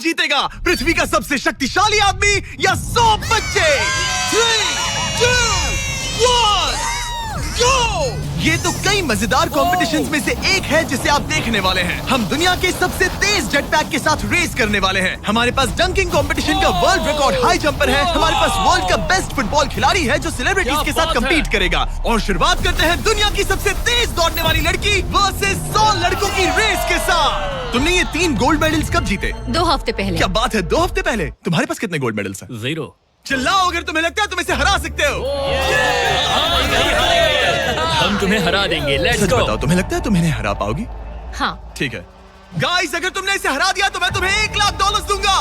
जीतेगा? पृथ्वी का सबसे शक्तिशाली आदमी या 100 बच्चे? 3, 2, 1, go! ये तो कई मजेदार कॉम्पिटिशन्स में से एक है जिसे आप देखने वाले हैं। हम दुनिया के सबसे तेज जेट पैक के साथ रेस करने वाले हैं। हमारे पास डंकिंग कॉम्पिटिशन का वर्ल्ड रिकॉर्ड हाई जंपर है। हमारे पास वर्ल्ड का बेस्ट फुटबॉल खिलाड़ी है जो सेलिब्रिटीज के साथ कम्पीट करेगा। और शुरुआत करते हैं दुनिया की सबसे तेज दौड़ने वाली लड़की वर्सेस 100 लड़कों की रेस के साथ। तुमने ये 3 गोल्ड मेडल्स कब जीते? 2 हफ्ते पहले। क्या बात है, 2 हफ्ते पहले? तुम्हारे पास कितने गोल्ड मेडल्स हैं? 0। चिल्लाओ अगर तुम्हें लगता है तुम इसे हरा सकते हो। हम तुम्हें हरा देंगे। लेट्स सच गो। बताओ, तुम्हें लगता है तुम इन्हें हरा पाओगी? हाँ। ठीक है गाइस, अगर तुमने इसे हरा दिया तो मैं तुम्हें $1,00,000 दूंगा।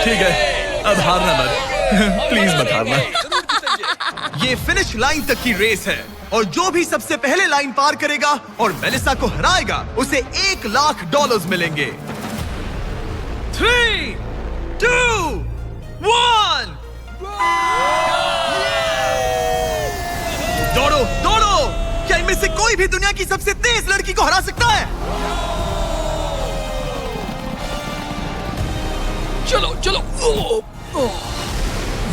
ठीक है, अब हारना मत। प्लीज मत हारना। ये फिनिश लाइन तक की रेस है और जो भी सबसे पहले लाइन पार करेगा और मेलिसा को हराएगा उसे $1,00,000 मिलेंगे। 3, 2, 1 दौड़ो दौड़ो। क्या इनमें से कोई भी दुनिया की सबसे तेज लड़की को हरा सकता है? चलो चलो।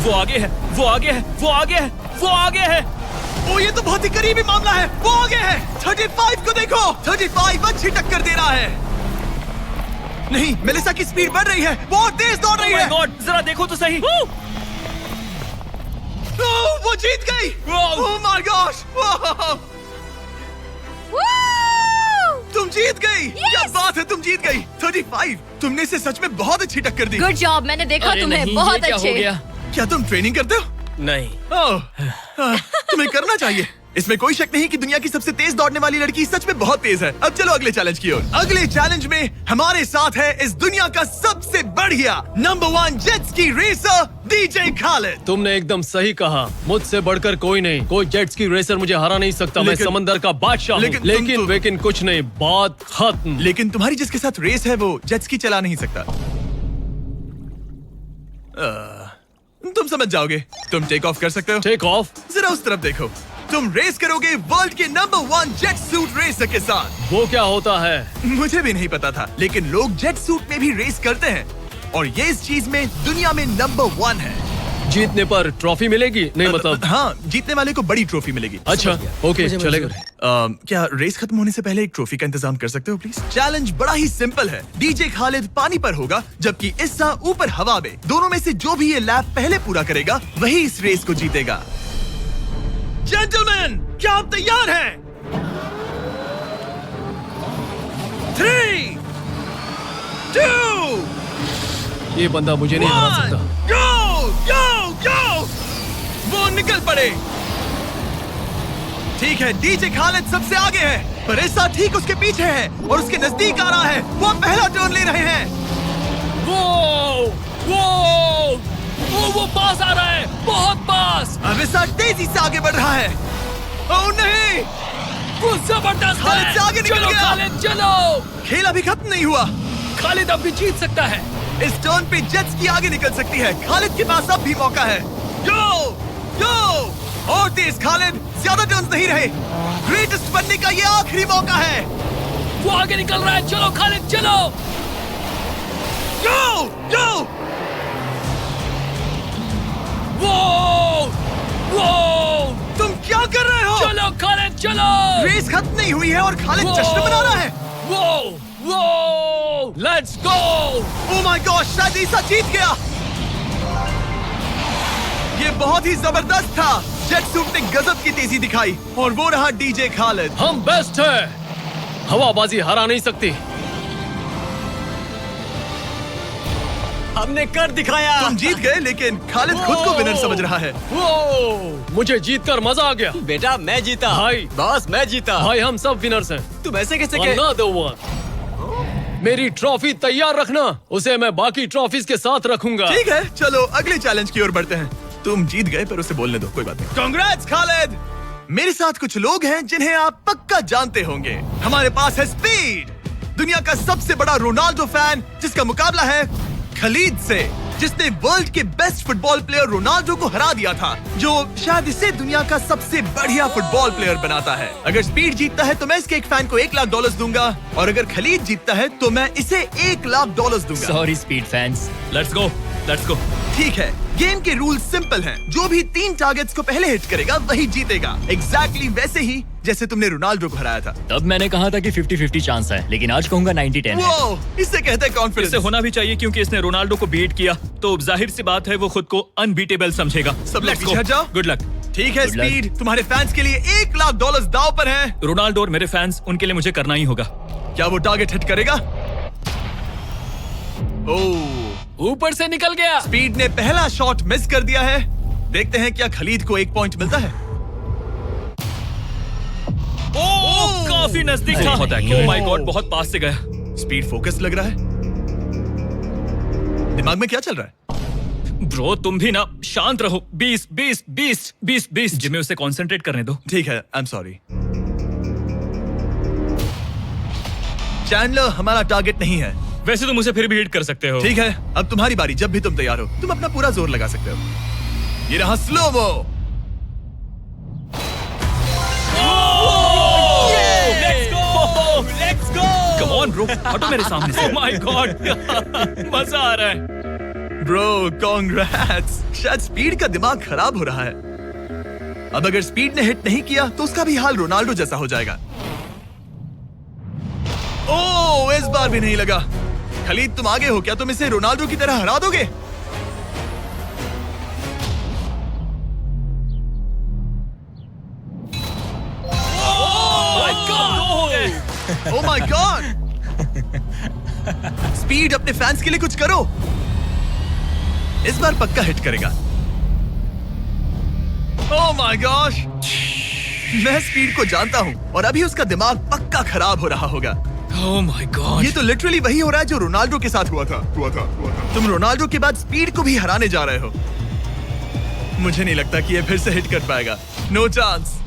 वो आगे है, वो आगे है, वो आगे है, वो आगे है। ओ, ये तो बहुत ही करीबी मामला है। वो आगे है। 35 को देखो। 35 अच्छी टक्कर दे रहा है। नहीं, मेलिसा की स्पीड बढ़ रही है। बहुत तेज दौड़ रही है। गॉड, जरा देखो तो सही। वो जीत गई। ओह माय गॉश। तुम जीत गई। क्या बात है, तुम जीत गई। 35। तुमने इसे सच में बहुत अच्छी टक्कर दी। गुड जॉब, मैंने देखा अरे तुम्हें। नहीं, बहुत ये क्या अच्छे। हो गया? क्या तुम ट्रेनिंग करते हो? नहीं। तुम्हें करना चाहिए। इसमें कोई शक नहीं कि दुनिया की सबसे तेज दौड़ने वाली लड़की सच में बहुत तेज है। अब चलो अगले चैलेंज की ओर। अगले चैलेंज में हमारे साथ है इस दुनिया का सबसे बढ़िया नंबर 1 जेट्स की रेसर डीजे खालिद। तुमने एकदम सही कहा। मुझसे बढ़कर कोई नहीं। कोई जेट्स की रेसर मुझे हरा नहीं सकता। मैं समंदर का बादशाह हूँ। लेकिन कुछ नहीं, बात खत्म। लेकिन तुम्हारी जिसके साथ रेस है वो जेट्स की चला नहीं सकता। तुम समझ जाओगे। तुम टेक ऑफ कर सकते हो। Take off? जरा उस तरफ देखो। तुम रेस करोगे वर्ल्ड के नंबर 1 जेट सूट रेसर के साथ। वो क्या होता है? मुझे भी नहीं पता था, लेकिन लोग जेट सूट में भी रेस करते हैं और ये इस चीज में दुनिया में नंबर 1 है। जीतने पर ट्रॉफी मिलेगी? नहीं मतलब। हाँ, जीतने वाले को बड़ी ट्रॉफी मिलेगी। अच्छा, ओके, चलेगा। क्या रेस खत्म होने से पहले एक ट्रॉफी का इंतजाम कर सकते हो प्लीज? चैलेंज बड़ा ही सिंपल है। डीजे खालिद पानी पर होगा जबकि इस्सा ऊपर हवा में। दोनों में से जो भी ये लैप पहले पूरा करेगा वही इस रेस को जीतेगा। जेंटलमैन, क्या आप तैयार हैं? 3, 2, ये बंदा मुझे नहीं हरा सकता। गो गो गो। वो निकल पड़े। ठीक है, डीजे खालिद सबसे आगे है पर इस्सा ठीक उसके पीछे है और उसके नजदीक आ रहा है। वो पहला टर्न ले रहे हैं। वो पास आ रहा है, बहुत पास। अब इस्सा तेजी से आगे बढ़ रहा है। ओह नहीं, वो जबरदस्त है। खालिद से आगे निकल चलो गया। खालिद चलो। खेल अभी खत्म नहीं हुआ। खालिद अब भी जीत सकता है। इस टर्न पे जेट्स की आगे निकल सकती है। खालिद के पास अब भी मौका है। गो गो और तेज खालिद, ज्यादा टर्न्स नहीं रहे। ग्रेटेस्ट बनने का ये आखिरी मौका है। वो आगे निकल रहा है। चलो खालिद चलो। गो गो। वो तुम क्या कर रहे हो? चलो खालिद चलो। रेस खत्म नहीं हुई है और खालिद जश्न मना रहा है। वो let's go. Oh my God, शायद इस्सा जीत गया। ये बहुत ही जबरदस्त था। जेट सूट ने गजब की तेजी दिखाई और वो रहा डीजे खालिद। हम बेस्ट है। हवाबाजी हरा नहीं सकती। हमने कर दिखाया। तुम जीत गए लेकिन खालिद खुद को विनर समझ रहा है। मुझे जीतकर मजा आ गया। बेटा मैं जीता। भाई। बॉस मैं जीता। भाई हम सब विनर्स हैं। तुम ऐसे कैसे Another one. मेरी ट्रॉफी तैयार रखना, उसे मैं बाकी ट्रॉफीज के साथ रखूंगा। ठीक है, चलो अगले चैलेंज की ओर बढ़ते हैं। तुम जीत गए पर उसे बोलने दो, कोई बात नहीं। कांग्रेट्स खालिद। मेरे साथ कुछ लोग हैं जिन्हें आप पक्का जानते होंगे। हमारे पास है स्पीड, दुनिया का सबसे बड़ा रोनाल्डो फैन जिसका मुकाबला है खलीद से, जिसने वर्ल्ड के बेस्ट फुटबॉल प्लेयर रोनाल्डो को हरा दिया था, जो शायद इसे दुनिया का सबसे बढ़िया फुटबॉल प्लेयर बनाता है। अगर स्पीड जीतता है तो मैं इसके एक फैन को $1 लाख दूंगा, और अगर खलीद जीतता है तो मैं इसे $1 लाख दूंगा। Sorry speed fans. Let's go, let's go. ठीक है, गेम के रूल सिंपल हैं। जो भी 3 टारगेट्स को पहले हिट करेगा वही जीतेगा। एग्जैक्टली वैसे ही जैसे तुमने रोनाल्डो को हराया था। तब मैंने कहा था कि 50-50 चांस है, लेकिन आज कहूंगा 90-10 है। वो इसे कहते हैं कॉन्फिडेंस। इसे होना भी चाहिए क्योंकि इसने रोनाल्डो को बीट किया, तो जाहिर सी बात है वो खुद को अनबीटेबल समझेगा। सब लोग पीछे हट जाओ। Good luck. ठीक है Good luck. स्पीड, तुम्हारे फैंस के लिए $1 लाख दांव पर है। रोनाल्डो और मेरे फैंस, उनके लिए मुझे करना ही होगा। क्या वो टारगेट हिट करेगा? ओह, ऊपर से निकल गया। स्पीड ने पहला शॉट मिस कर दिया है। देखते हैं क्या खलीद को 1 पॉइंट मिलता है। ओह, काफी नजदीक था। ओह माय गॉड, बहुत पास से गया। स्पीड फोकस लग रहा है। दिमाग में क्या चल रहा है? ब्रो तुम भी ना शांत रहो। 20 जिम्मे उसे कंसंट्रेट करने दो। ठीक है, आई एम सॉरी। चैंडलर हमारा टारगेट नहीं है। वैसे तुम उसे फिर भी हिट कर सकते हो। ठीक है, अब तुम्हारी बारी। जब भी तुम तैयार हो तुम अपना पूरा जोर लगा सकते हो। ये रहा slomo. Let's go. Come on bro, हटो मेरे सामने से। ओह माय गॉड, मजा आ रहा है। Bro congrats. शायद स्पीड का दिमाग खराब हो रहा है। अब अगर स्पीड ने हिट नहीं किया तो उसका भी हाल रोनाल्डो जैसा हो जाएगा। ओह, इस बार भी नहीं लगा। खलीद तुम आगे हो, क्या तुम इसे रोनाल्डो की तरह हरा दोगे? ओह माय गॉड। स्पीड अपने फैंस के लिए कुछ करो। इस बार पक्का हिट करेगा। ओह माय गॉश, मैं स्पीड को जानता हूं और अभी उसका दिमाग पक्का खराब हो रहा होगा। ओह माय गॉड, ये तो लिटरली वही हो रहा है जो रोनाल्डो के साथ हुआ था। तुम रोनाल्डो के बाद स्पीड को भी हराने जा रहे हो। मुझे नहीं लगता कि ये फिर से हिट कर पाएगा। No chance.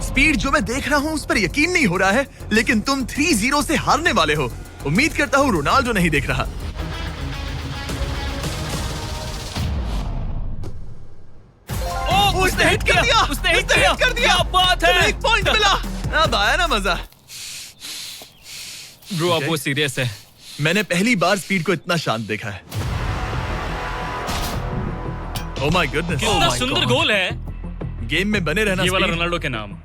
स्पीड जो मैं देख रहा हूं उस पर यकीन नहीं हो रहा है, लेकिन तुम 3-0 से हारने वाले हो। उम्मीद करता हूं रोनाल्डो नहीं देख रहा। उसने हिट कर दिया। उसने हिट कर दिया। क्या बात है। 1 पॉइंट मिला। अब आया ना मजा। ब्रो अब वो सीरियस है। मैंने पहली बार स्पीड को इतना शांत देखा है। Oh my goodness. कितना सुंदर गोल है। गेम में बने रहना। ये वाला स्पीड। रोनाल्डो के नाम।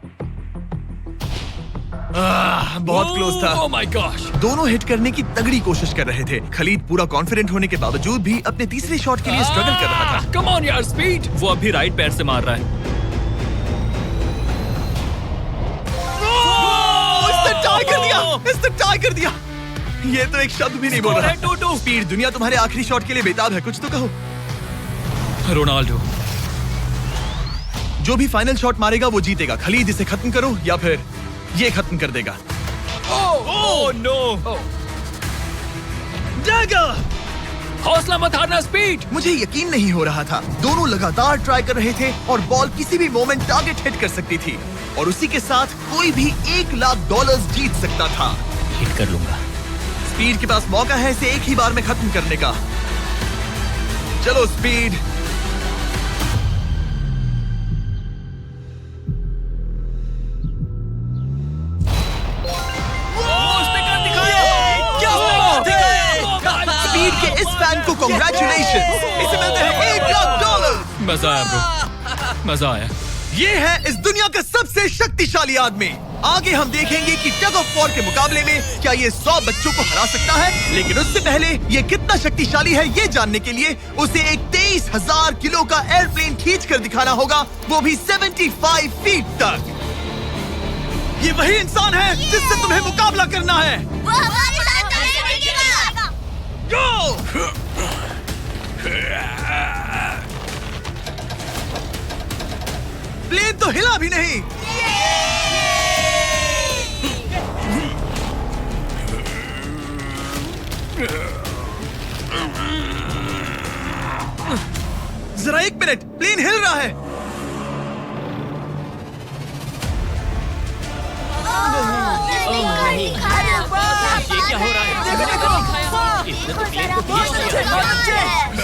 बहुत क्लोज था। ओह माय गॉश। दोनों हिट करने की तगड़ी कोशिश कर रहे थे। खलीद पूरा कॉन्फिडेंट होने के बावजूद भी अपने तीसरे शॉट के लिए स्ट्रगल कर रहा था। कम ऑन यार स्पीड। वो अभी राइट पैर से मार रहा है। इसने टाई कर दिया। इसने टाई कर दिया। ये तो एक शब्द भी नहीं बोल रहा। 2-2। स्पीड, दुनिया तुम्हारे आखिरी शॉट के लिए बेताब है। कुछ तो कहो। रोनाल्डो जो भी फाइनल शॉट मारेगा वो जीतेगा। खलीद इसे खत्म करो या फिर ये खत्म कर देगा। Oh no. डैगर! हौसला मत हारना स्पीड। मुझे यकीन नहीं हो रहा था। दोनों लगातार ट्राई कर रहे थे और बॉल किसी भी मोमेंट टारगेट हिट कर सकती थी, और उसी के साथ कोई भी $1 लाख जीत सकता था। हिट कर लूंगा। स्पीड के पास मौका है इसे एक ही बार में खत्म करने का। चलो स्पीड। स्पीड के इस फैन को कांग्रेचुलेशन। इसे मिलते हैं $1 लाख। मजा आया ब्रो, मजा आया। ये है इस दुनिया का सबसे शक्तिशाली आदमी। आगे हम देखेंगे कि टग ऑफ वॉर के मुकाबले में क्या ये 100 बच्चों को हरा सकता है, लेकिन उससे पहले ये कितना शक्तिशाली है ये जानने के लिए उसे एक 23,000 किलो का एयरप्लेन खींच कर दिखाना होगा, वो भी 75 फीट तक। ये वही इंसान है जिससे तुम्हें मुकाबला करना है। वो हमारे साथ नहीं टिकेगा। गो! प्लेन तो हिला भी नहीं। जरा 1 मिनट, प्लेन हिल रहा है। ये क्या हो रहा है?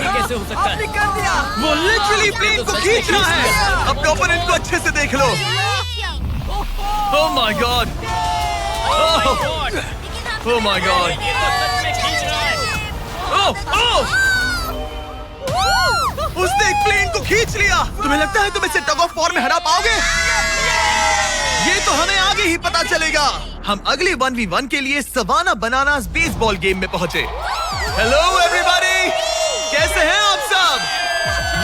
कैसे हो सकता है? वो लिटरली प्लेन को खींच रहा है। अपने ओपोनेंट को अच्छे से देख लो। Oh my god, oh my god, उसने एक प्लेन को खींच लिया। तुम्हें लगता है तुम इसे टग ऑफ वॉर में हरा पाओगे? ये तो हमें आगे ही पता चलेगा। हम अगले 1v1 के लिए सवाना बनानास बेसबॉल गेम में पहुंचे। हेलो एवरीबॉडी, कैसे हैं आप सब?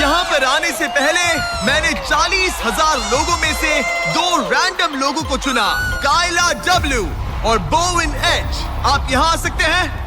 यहाँ पर आने से पहले मैंने 40,000 लोगों में से 2 रैंडम लोगों को चुना, काइला डब्ल्यू और बोविन एच। आप यहाँ आ सकते हैं।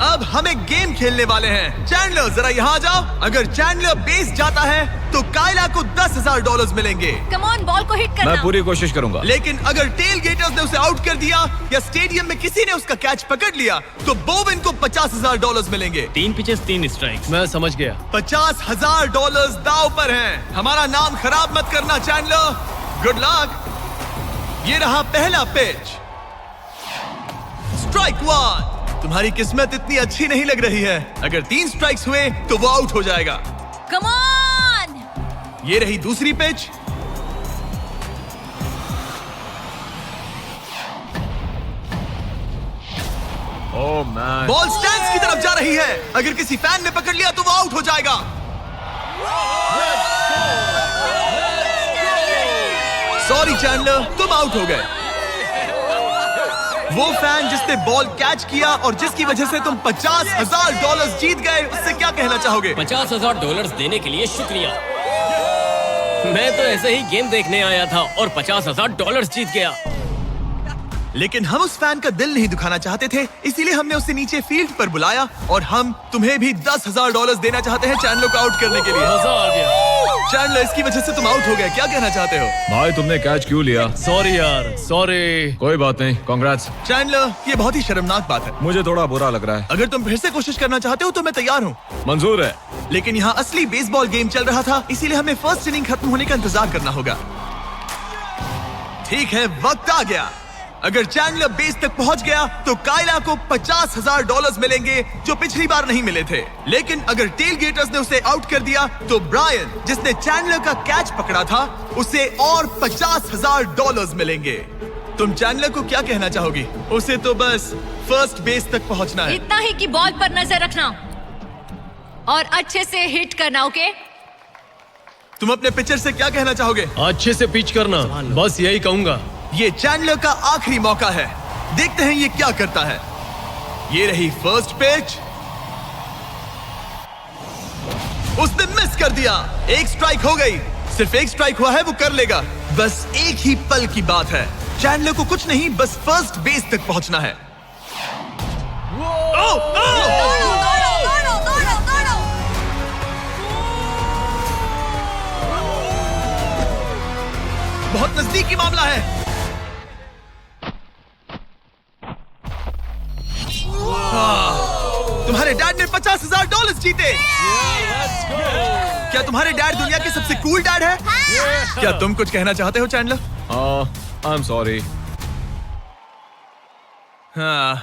अब हम एक गेम खेलने वाले हैं। चैंडलर जरा यहाँ जाओ। अगर चैंडलर बेस जाता है तो काइला को $10,000 मिलेंगे। कम ऑन, बॉल को हिट करना। मैं पूरी कोशिश करूंगा। लेकिन अगर टेल गेटर्स ने उसे आउट कर दिया या स्टेडियम में किसी ने उसका कैच पकड़ लिया तो बोविन को $50,000 मिलेंगे। 3 पिचेस 3 स्ट्राइक्स। मैं समझ गया। $50,000 दाव पर हैं। हमारा नाम खराब मत करना चैंडलर। Good luck. ये रहा पहला पिच। स्ट्राइक 1। तुम्हारी किस्मत इतनी अच्छी नहीं लग रही है। अगर 3 स्ट्राइक्स हुए तो वो आउट हो जाएगा। Come on. ये रही दूसरी pitch. Oh man, ball stands की तरफ जा रही है। अगर किसी फैन ने पकड़ लिया तो वो आउट हो जाएगा। सॉरी चैंडलर, तुम आउट हो गए। वो फैन जिसने बॉल कैच किया और जिसकी वजह से तुम $50,000 जीत गए, उससे क्या कहना चाहोगे? $50,000 देने के लिए शुक्रिया। मैं तो ऐसे ही गेम देखने आया था और $50,000 जीत गया। लेकिन हम उस फैन का दिल नहीं दुखाना चाहते थे, इसीलिए हमने उसे नीचे फील्ड पर बुलाया और हम तुम्हें भी $10,000 देना चाहते हैं चैंडलर को आउट करने के लिए। मजा आ गया। चैंडलर, इसकी वजह से तुम आउट हो गए, क्या कहना चाहते हो? भाई तुमने कैच क्यों लिया? सॉरी यार, सॉरी। कोई बात नहीं, कांग्रेट्स। चैंडलर, ये बहुत ही शर्मनाक बात है। मुझे थोड़ा बुरा लग रहा है। अगर तुम फिर से कोशिश करना चाहते हो तो मैं तैयार हूँ। मंजूर है। लेकिन यहाँ असली बेसबॉल गेम चल रहा था, इसीलिए हमें फर्स्ट इनिंग खत्म होने का इंतजार करना होगा। ठीक है, वक्त आ गया। अगर चैंडलर बेस तक पहुंच गया तो काइला को $50,000 मिलेंगे जो पिछली बार नहीं मिले थे। लेकिन अगर टेल गेटर्स ने उसे आउट कर दिया तो ब्रायन, जिसने चैंडलर का कैच पकड़ा था, उसे और $50,000 मिलेंगे। तुम चैंडलर को क्या कहना चाहोगी? उसे तो बस फर्स्ट बेस तक पहुंचना है। इतना ही कि बॉल पर नजर रखना और अच्छे से हिट करना। ओके? तुम अपने पिचर से क्या कहना चाहोगे? अच्छे से पिच करना, बस यही कहूंगा। ये चैंडलर का आखिरी मौका है। देखते हैं ये क्या करता है। ये रही फर्स्ट पिच। उसने मिस कर दिया। एक स्ट्राइक हो गई। सिर्फ एक स्ट्राइक हुआ है, वो कर लेगा। बस एक ही पल की बात है। चैंडलर को कुछ नहीं, बस फर्स्ट बेस तक पहुंचना है। बहुत नजदीकी मामला है। तुम्हारे डैड ने $50,000 जीते। क्या तुम्हारे डैड दुनिया के सबसे कूल डैड है? क्या तुम कुछ कहना चाहते हो चैंडलर? I am sorry. हाँ,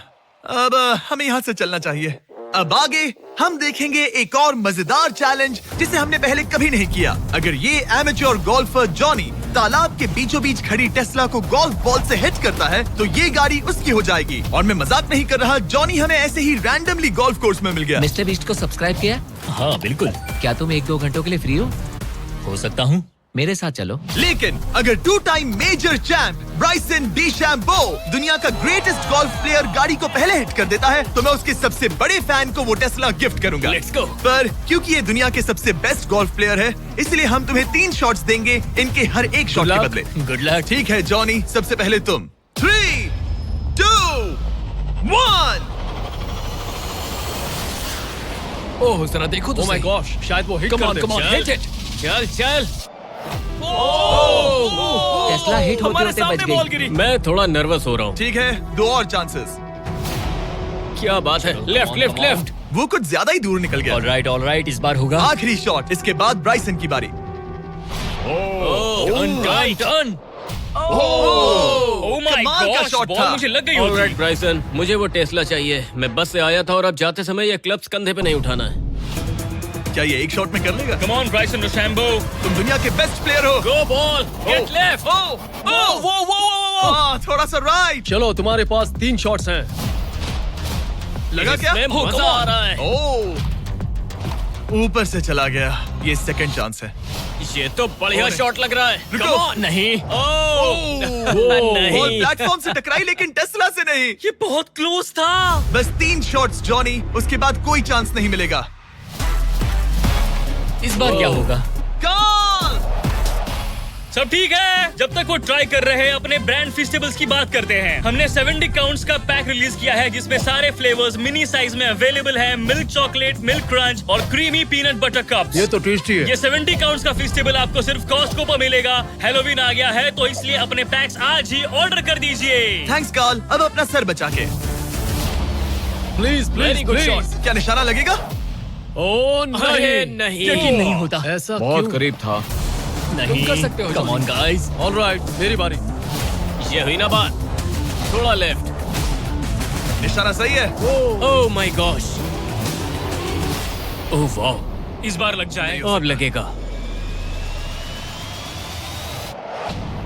अब हमें यहाँ से चलना चाहिए। अब आगे हम देखेंगे एक और मजेदार चैलेंज जिसे हमने पहले कभी नहीं किया। अगर ये एमेच्योर गोल्फर जॉनी तालाब के बीचों बीच खड़ी टेस्ला को गोल्फ बॉल से हिट करता है तो ये गाड़ी उसकी हो जाएगी। और मैं मजाक नहीं कर रहा, जॉनी हमें ऐसे ही रैंडमली गोल्फ कोर्स में मिल गया। मिस्टर बीस्ट को सब्सक्राइब किया? हाँ बिल्कुल। क्या तुम 1-2 घंटों के लिए फ्री हो सकता हूँ। मेरे साथ चलो। लेकिन अगर 2 टाइम मेजर चैंप ब्राइसन डीचैम्बो दुनिया का ग्रेटेस्ट गोल्फ प्लेयर गाड़ी को पहले हिट कर देता है तो मैं उसके सबसे बड़े फैन को वो टेस्ला गिफ्ट करूंगा। Let's go। पर क्योंकि ये दुनिया के सबसे बेस्ट गोल्फ प्लेयर है, इसलिए हम तुम्हें 3 शॉट्स देंगे, इनके हर एक शॉट के बदले। Good luck. ठीक है जॉनी, सबसे पहले तुम। 3, 2, 1। ओह जरा देखो तो ओह माय गॉश, शायद वो हिट कर दे। Come on hit it. चल चल। टेस्ला हिट होते होते बच गई। मैं थोड़ा नर्वस हो रहा हूँ। ठीक है, 2 और चांसेस। क्या बात है। Left left left. वो कुछ ज्यादा ही दूर निकल गया। ऑल राइट इस बार होगा। आखिरी शॉट, इसके बाद ब्राइसन की बारी। Turn turn turn. Oh my कमाल का gosh, शॉट बॉल था। मुझे लग गई होगी। Alright, ब्राइसन, मुझे वो टेस्ला चाहिए। मैं बस से आया था और अब जाते समय ये क्लब्स कंधे पे नहीं उठाना है। क्या ये एक शॉट में कर लेगा? Come on, Bryson DeChambeau. तुम दुनिया के बेस्ट प्लेयर हो। Go ball, get left. हाँ, थोड़ा सा राइट। चलो तुम्हारे पास 3 शॉट्स हैं। लगा क्या? इसमें मजा आ रहा है। ओह, ऊपर से चला गया। ये सेकंड चांस है। ये तो बढ़िया शॉट लग रहा है। रुको। Come on, नहीं। बॉल नहीं। प्लेटफॉर्म से टकराई लेकिन टेस्ला से नहीं। ये बहुत क्लोज था। बस 3 शॉट्स जॉनी, उसके बाद कोई चांस नहीं मिलेगा। इस बार क्या होगा? गोल! सब ठीक है। जब तक वो ट्राई कर रहे हैं, अपने ब्रांड फेस्टिवल्स की बात करते हैं। हमने 70 काउंट्स का पैक रिलीज किया है जिसमें सारे फ्लेवर्स मिनी साइज में अवेलेबल है। मिल्क चॉकलेट, मिल्क क्रंच और क्रीमी पीनट बटर कप्स। ये तो टेस्टी है। ये 70 काउंट्स का फेस्टिवल आपको सिर्फ कॉस्टको पर मिलेगा। हैलोवीन आ गया है तो इसलिए अपने पैक्स आज ही ऑर्डर कर दीजिए। थैंक्स कार्ल, अब अपना सर बचा के। Please Very please good please. shot. क्या निशाना लगेगा? ओ अरे नहीं, नहीं। यकीन नहीं होता। ऐसा बहुत क्यों? करीब था। तुम कर सकते हो। Come on, guys. ऑलराइट, मेरी बारी। ये हुई ना बात। थोड़ा लेफ्ट। निशाना सही है। Oh my gosh. Oh wow. इस बार लग जाए। अब लगेगा।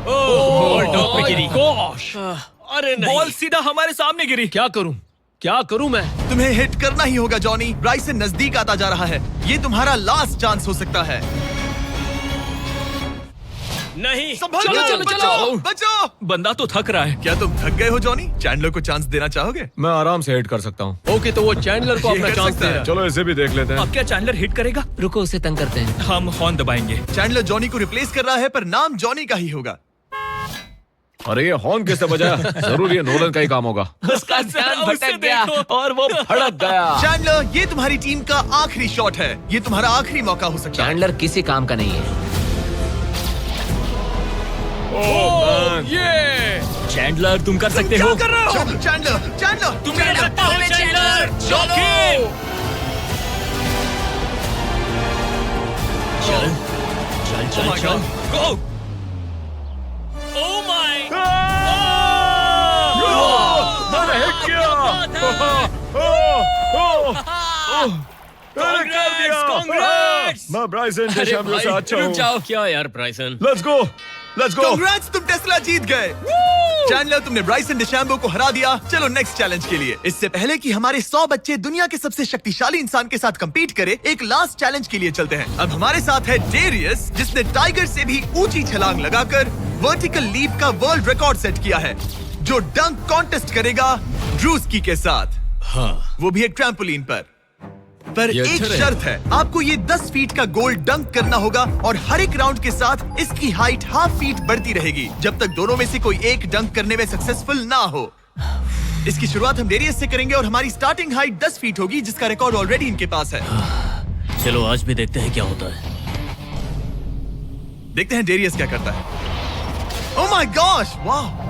बॉल टॉप पे गिरी। गॉश, अरे नहीं। बॉल सीधा हमारे सामने गिरी। क्या करूं? क्या करूं मैं? तुम्हें हिट करना ही होगा जॉनी। ब्राइसन नजदीक आता जा रहा है। ये तुम्हारा लास्ट चांस हो सकता है। नहीं। संभल चलो, कर, चलो, बचो, चलो। बचो। बंदा तो थक रहा है। क्या तुम थक गए हो जॉनी? चैंडलर को चांस देना चाहोगे? मैं आराम से हिट कर सकता हूँ। ओके, तो वो चैंडलर को ये अपना कर चांस सकता दे है। रहा है। चलो इसे भी देख लेते हैं। अब क्या चैंडलर हिट करेगा? रुको, उसे तंग करते हैं। हम हॉर्न दबाएंगे। चैंडलर जॉनी को रिप्लेस कर रहा है पर नाम जॉनी का ही होगा। अरे ये हॉर्न किससे बजाया? जरूर ये नोलन का ही काम होगा। उसका ध्यान उसे भटक गया देखो। और वो भड़क गया। चैंडलर, ये तुम्हारी टीम का आखिरी शॉट है। ये तुम्हारा आखिरी मौका हो सकता है। चैंडलर किसी काम का नहीं है। ये चैंडलर तुम कर सकते क्या हो। कर रहे हो? चैंडलर, चैंडलर, तुम कर सकते हो चैंडलर। चलो। चल Oh my God. Go. Oh my मैंने हिट किया। कांग्रेट्स। मैं ब्राइसन अरे डेशैम्बे से भाई, अच्छा रुक हूँ। जाओ। क्या यार ब्राइसन? Let's go, let's go. Congrats, तुम टेस्ला जीत गए। चैंडलर, तुमने ब्राइसन डिशैम्बो को हरा दिया। चलो नेक्स्ट चैलेंज के लिए। इससे पहले कि हमारे 100 बच्चे दुनिया के सबसे शक्तिशाली इंसान के साथ compete करे, एक लास्ट चैलेंज के लिए चलते हैं। अब हमारे साथ है डेरियस, जिसने टाइगर से भी ऊंची छलांग लगाकर वर्टिकल लीप का वर्ल्ड रिकॉर्ड सेट किया है, जो डंक कॉन्टेस्ट करेगा ड्रूस्की के साथ। हाँ। वो भी एक ट्रैम्पोलिन पर ये एक अच्छा शर्त है, आपको ये 10 फीट का गोल डंक करना होगा और हर एक राउंड के साथ इसकी हाइट हाफ फीट बढ़ती रहेगी जब तक दोनों में से कोई एक डंक करने में सक्सेसफुल ना हो। इसकी शुरुआत हम डेरियस से करेंगे और हमारी स्टार्टिंग हाइट 10 फीट होगी, जिसका रिकॉर्ड ऑलरेडी इनके पास है। चलो आज भी देखते हैं क्या होता है। देखते हैं डेरियस क्या करता है। ओह माय गॉश, वाह!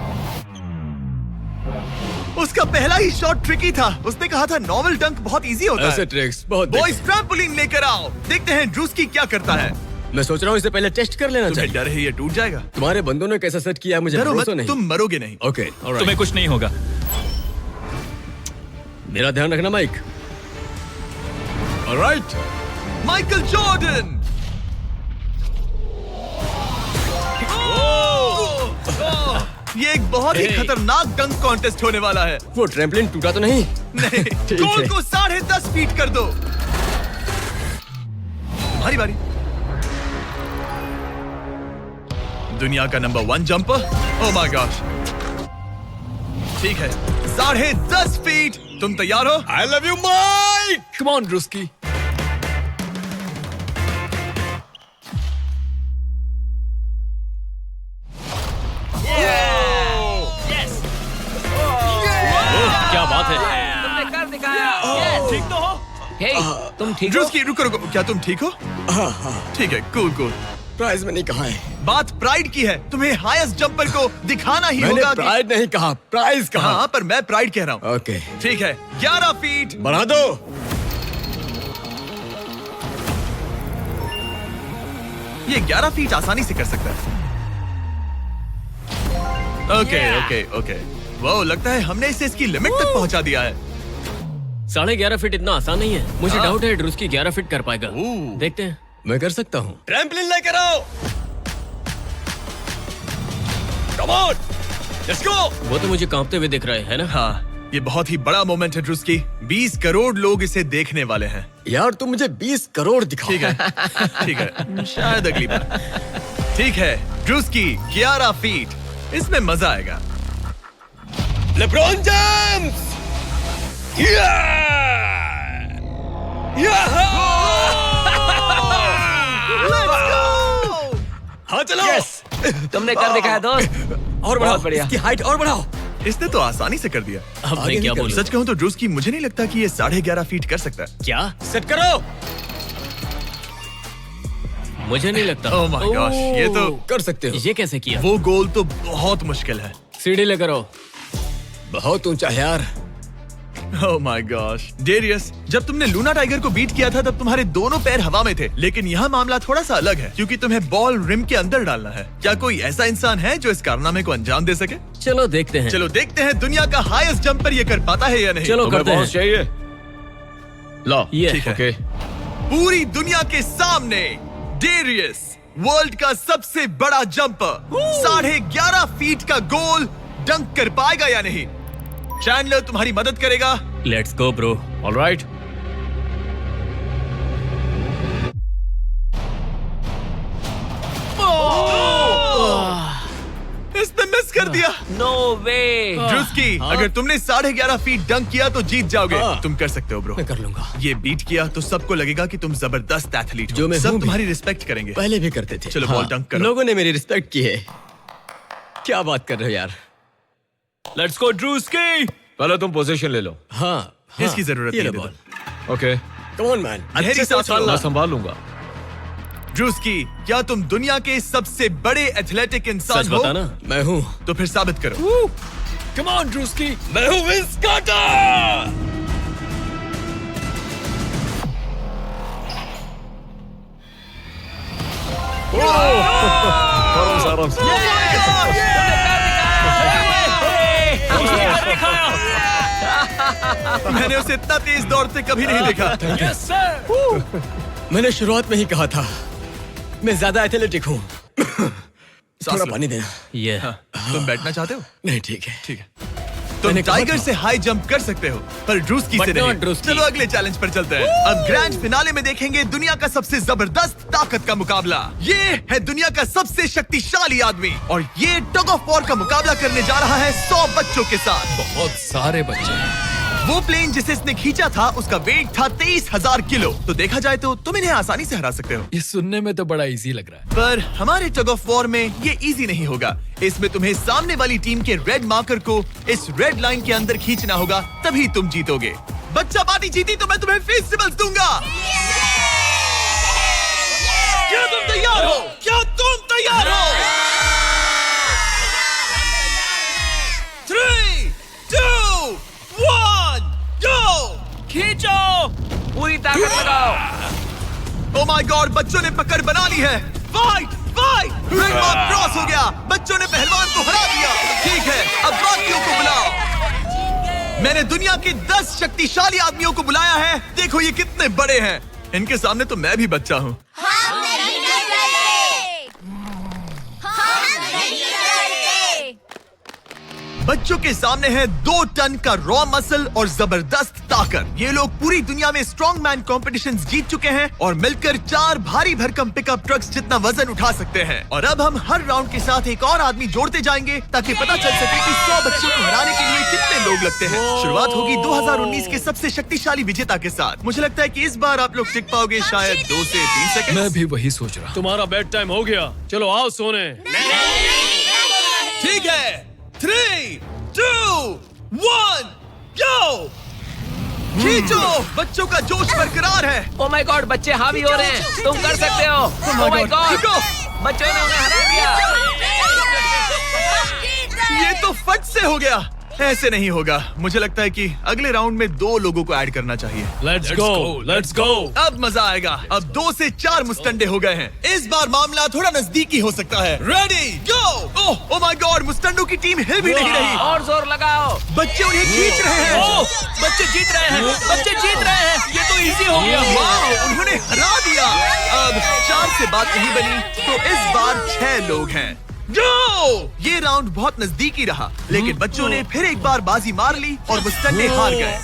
उसका पहला ही शॉट ट्रिकी था। उसने कहा था नॉर्मल डंक बहुत इजी होता है। ट्रिक्स बहुत बॉयज, ट्रैम्पोलिन लेकर आओ। देखते हैं ड्रूस्की क्या करता है। मैं सोच रहा हूँ इसे पहले टेस्ट कर लेना तुम्हें डर है ये टूट जाएगा? तुम्हारे बंदों ने कैसा सेट किया मुझे डरो मत, भरोसा नहीं। तुम मरोगे नहीं। ओके, तुम्हें कुछ नहीं होगा। मेरा ध्यान रखना माइक। Alright, Michael Jordan. ये एक बहुत ही खतरनाक डंक कॉन्टेस्ट होने वाला है। वो ट्रैम्पलिन टूटा तो नहीं? नहीं, गोल को 10.5 फीट कर दो। हमारी बारी। दुनिया का नंबर 1 जंपर। ओह माय गॉश, ठीक है, 10.5 फीट। तुम तैयार हो? I love you Mike. Come on Druski. क्या बात है? तुमने कर दिखाया। ठीक तो हो? हे, तुम ठीक हो? ड्रूस्की, रुको रुको, क्या तुम ठीक हो? ठीक है, कूल कूल। प्राइज में नहीं कहा है। बात प्राइड की है। तुम्हें हाईएस्ट जंपर को दिखाना ही मैंने होगा कि... प्राइड नहीं कहा, प्राइज कहा। हाँ, पर मैं प्राइड कह रहा हूँ। ओके, ठीक है, 11 फीट। बढ़ा दो। ये 11 फीट आसानी से कर सकता है। ओके। वो लगता है हमने इसे इसकी लिमिट तक पहुंचा दिया है। 11.5 फीट इतना आसान नहीं है। मुझे डाउट है ड्रूस्की 11 फीट कर पाएगा। देखते हैं। मैं कर सकता हूँ। ट्रैम्पलिन लेकर आओ। Come on, let's go. वो तो मुझे कांपते हुए दिख रहा है ना? हाँ, ये बहुत ही बड़ा मोमेंट है ड्रूस्की। 20 करोड़ लोग इसे देखने वाले हैं। यार तुम मुझे 20 करोड़ दिखाओ। ठीक है, शायद अगली बार। ठीक है, ड्रूस्की 11 फीट, इसमें मजा आएगा। LeBron James! हाँ चलो। तुमने कर दिखाया दोस्त। और बढ़ाओ, बढ़िया। इसकी हाइट और बढ़ाओ। इसने तो आसानी से कर दिया। अब मैं क्या बोलूं? सच कहूँ तो ड्रूस्की मुझे नहीं लगता कि ये 11.5 फीट कर सकता है। क्या? सेट करो। मुझे नहीं लगता। ओह माय गॉश, ये तो कर सकते हो। ये कैसे किया? वो गोल तो बहुत मुश्किल है। सीढ़ी लेकर आओ। बहुत ऊंचा है यार। ओह माय गॉश, डेरियस, जब तुमने लूना टाइगर को बीट किया था तब तुम्हारे दोनों पैर हवा में थे, लेकिन यहाँ मामला थोड़ा सा अलग है क्योंकि तुम्हें बॉल रिम के अंदर डालना है। क्या कोई ऐसा इंसान है जो इस कारनामे को अंजाम दे सके? चलो देखते हैं। चलो देखते हैं दुनिया का हाईएस्ट जंपर ये कर पाता है या नहीं। चलो तुम्हें करते हैं। बॉस चाहिए? लो। ये ठीक है। ओके। पूरी दुनिया के सामने डेरियस, वर्ल्ड का सबसे बड़ा जंपर, 11.5 फीट का गोल डंक कर पाएगा या नहीं? चैंडलर तुम्हारी मदद करेगा। Let's go bro. ऑलराइट। इसने मिस कर दिया। नो वे। ड्रूस्की, अगर तुमने 11.5 फीट डंक किया तो जीत जाओगे। हाँ। तुम कर सकते हो ब्रो। मैं कर लूंगा। ये बीट किया तो सबको लगेगा कि तुम जबरदस्त एथलीट हो। जो मैं सब हूं भी। तुम्हारी रिस्पेक्ट करेंगे। पहले भी करते थे। चलो बॉल डंक करो। लोगों ने मेरी रिस्पेक्ट की है। क्या बात कर रहे हो यार? Let's go Druski. पहले तुम पोजीशन ले लो। हाँ, हाँ। इसकी जरूरत ये नहीं लो है, ball. Okay. Come on man. गहरी अच्छे से सांस लो। उछालना। मैं संभाल लूंगा। ड्रूस्की, क्या तुम दुनिया के सबसे बड़े एथलेटिक इंसान सच हो? बताना। मैं हूँ। तो फिर साबित करो। Come on Druski. मैं हूँ विंस कार्टर। आराम से। मैंने उसे इतना तेज दौड़ते कभी नहीं देखा। मैंने शुरुआत में ही कहा था मैं ज्यादा एथलेटिक हूँ। थोड़ा लो। पानी देना। ये तुम बैठना चाहते हो? नहीं ठीक है। ठीक है। तुम मैंने कहा टाइगर था। से हाई जंप कर सकते हो पर ड्रूस्की से But not नहीं। ड्रूस्की। चलो अगले चैलेंज पर चलते हैं। अब ग्रैंड फिनाले में देखेंगे दुनिया का सबसे जबरदस्त ताकत का मुकाबला। ये है दुनिया का सबसे शक्तिशाली आदमी और ये टग ऑफ वॉर का मुकाबला करने जा रहा है 100 बच्चों के साथ। बहुत सारे बच्चे। वो प्लेन जिसे इसने खींचा था उसका वेट था 23,000 किलो। तो देखा जाए तो तुम इन्हें आसानी से हरा सकते हो। ये सुनने में तो बड़ा इजी लग रहा है। पर हमारे टग ऑफ वॉर में ये इजी नहीं होगा। इसमें तुम्हें सामने वाली टीम के रेड मार्कर को इस रेड लाइन के अंदर खींचना होगा, तभी तुम जीतोगे। बच्चा पार्टी जीती तो मैं तुम्हें फेस्टिवल्स दूंगा। क्या तुम तैयार हो? क्या तुम तैयार हो? 3, 2, 1, go! खींचो। पूरी ताकत लगाओ। Oh my God, बच्चों ने पकड़ बना ली है। Fight fight, red mark cross हो गया। बच्चों ने पहलवान को हरा दिया। ठीक है, अब बाकियों को बुलाओ। मैंने दुनिया के 10 शक्तिशाली आदमियों को बुलाया है। देखो ये कितने बड़े हैं। इनके सामने तो मैं भी बच्चा हूँ। हम नहीं डरते। हम नहीं डरते। बच्चों के सामने है 2 टन का रॉ मसल और जबरदस्त ताकत। ये लोग पूरी दुनिया में स्ट्रॉन्ग मैन कॉम्पिटिशंस जीत चुके हैं और मिलकर 4 भारी भरकम पिकअप ट्रक्स जितना वजन उठा सकते हैं। और अब हम हर राउंड के साथ एक और आदमी जोड़ते जाएंगे ताकि पता चल सके कि 100 बच्चों को हराने के लिए कितने लोग लगते हैं। शुरुआत होगी 2019 के सबसे शक्तिशाली विजेता के साथ। मुझे लगता है कि इस बार आप लोग टिक पाओगे शायद 2 से 3 सेकंड। मैं भी वही सोच रहा हूँ। तुम्हारा बेड टाइम हो गया। चलो आओ सोने। ठीक है, 3, 2, 1, go! खींचो। बच्चों का जोश बरकरार है। ओ माय गॉड, बच्चे हावी हो रहे हैं। तुम कर सकते हो। ओ माय गॉड, खींचो। बच्चों ने उन्हें हरा दिया। ये तो फट से हो गया। ऐसे नहीं होगा। मुझे लगता है कि अगले राउंड में 2 लोगों को ऐड करना चाहिए। Let's go. अब मजा आएगा। अब 2 से 4 मुस्टंडे हो गए हैं। इस बार मामला थोड़ा नजदीकी हो सकता है। Ready go. Oh my god, मुस्टंडों की टीम हिल भी नहीं रही। और जोर लगाओ। बच्चे उन्हें खींच रहे हैं। बच्चे जीत रहे हैं, बच्चे जीत रहे हैं। ये तो इजी हो गया। वाह, उन्होंने हरा दिया। अब 4 से बात नहीं बनी, तो इस बार 6 लोग हैं। गो! ये राउंड बहुत नजदीकी रहा, लेकिन बच्चों ने फिर एक बार बाजी मार ली और मुस्टंडे हार गए।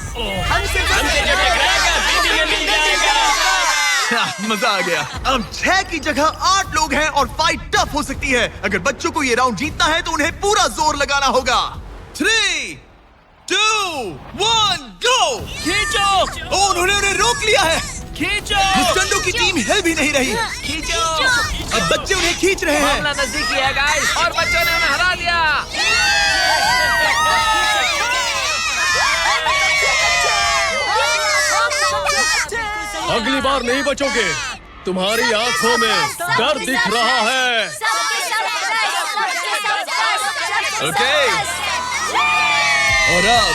मजा आ गया। अब 6 की जगह 8 लोग हैं और फाइट टफ हो सकती है। अगर बच्चों को ये राउंड जीतना है तो उन्हें पूरा जोर लगाना होगा। 3, 2, 1, गो! खींचो। उन्होंने उन्हें रोक लिया है। खींचो। मुस्टंडों की टीम हिल भी नहीं रही। खींचो। अब बच्चे उन्हें खींच रहे हैं। मामला नजदीकी है गाइस, और बच्चों ने उन्हें हरा दिया। अगली बार नहीं बचोगे। तुम्हारी आंखों में डर दिख रहा है। ओके। और अब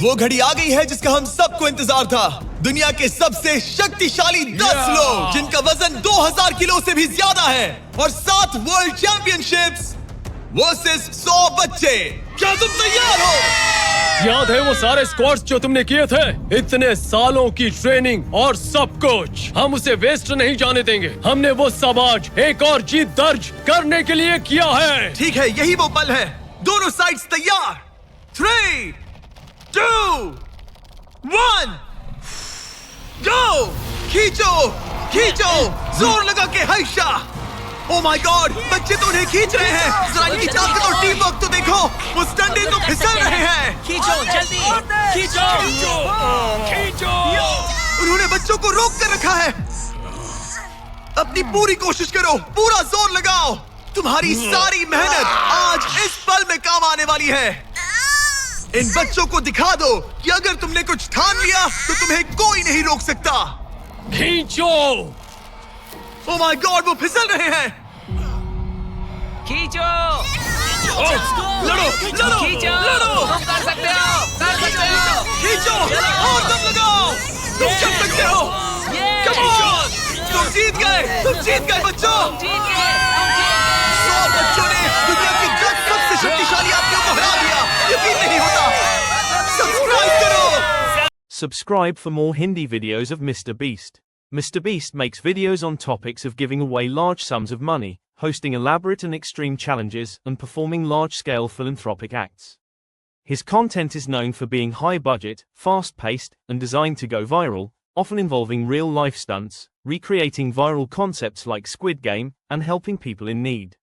वो घड़ी आ गई है जिसका हम सबको इंतजार था। दुनिया के सबसे शक्तिशाली 10 लोग, जिनका वजन 2000 किलो से भी ज्यादा है, और 7 वर्ल्ड चैंपियनशिप्स वर्सेस 100 बच्चे। क्या तुम तैयार हो? याद है वो सारे स्क्वाट्स जो तुमने किए थे? इतने सालों की ट्रेनिंग और सब कुछ, हम उसे वेस्ट नहीं जाने देंगे। हमने वो सब आज एक और जीत दर्ज करने के लिए किया है। ठीक है, यही वो पल है। दोनों साइड्स तैयार। 3, 2, 1, गो! खींचो, खींचो, जोर लगा के हैशा। ओह माय गॉड, बच्चे तो उन्हें खींच रहे हैं। जरा इनकी ताकत और टीम वर्क तो देखो। वो स्टंडे तो फिसल रहे हैं। खींचो जल्दी, खींचो। खींचो। उन्होंने बच्चों को रोक कर रखा है। अपनी पूरी कोशिश करो, पूरा जोर लगाओ। तुम्हारी सारी मेहनत आज इस पल में काम आने वाली है। इन बच्चों को दिखा दो कि अगर तुमने कुछ ठान लिया तो तुम्हें कोई नहीं रोक सकता। खींचो। ओह माय गॉड, वो फिसल रहे हैं। खींचो। लड़ो, लड़ो, खींचो। लड़ो। तुम कर सकते हो, कर सकते हो। खींचो और दम लगाओ। तुम कर सकते हो। Come on! तुम जीत गए, तुम जीत गए बच्चों। जीत गए, तुम जीत गए। 100 बच्चों ने दुनिया की 10 सबसे शक्तिशाली आदमियों को हरा दिया। यकीन नहीं होता। सब्सक्राइब करो। Subscribe for more Hindi videos of Mr. Beast. Mr. Beast makes videos on topics of giving away large sums of money, hosting elaborate and extreme challenges, and performing large-scale philanthropic acts. His content is known for being high-budget, fast-paced, and designed to go viral, often involving real-life stunts, recreating viral concepts like Squid Game, and helping people in need.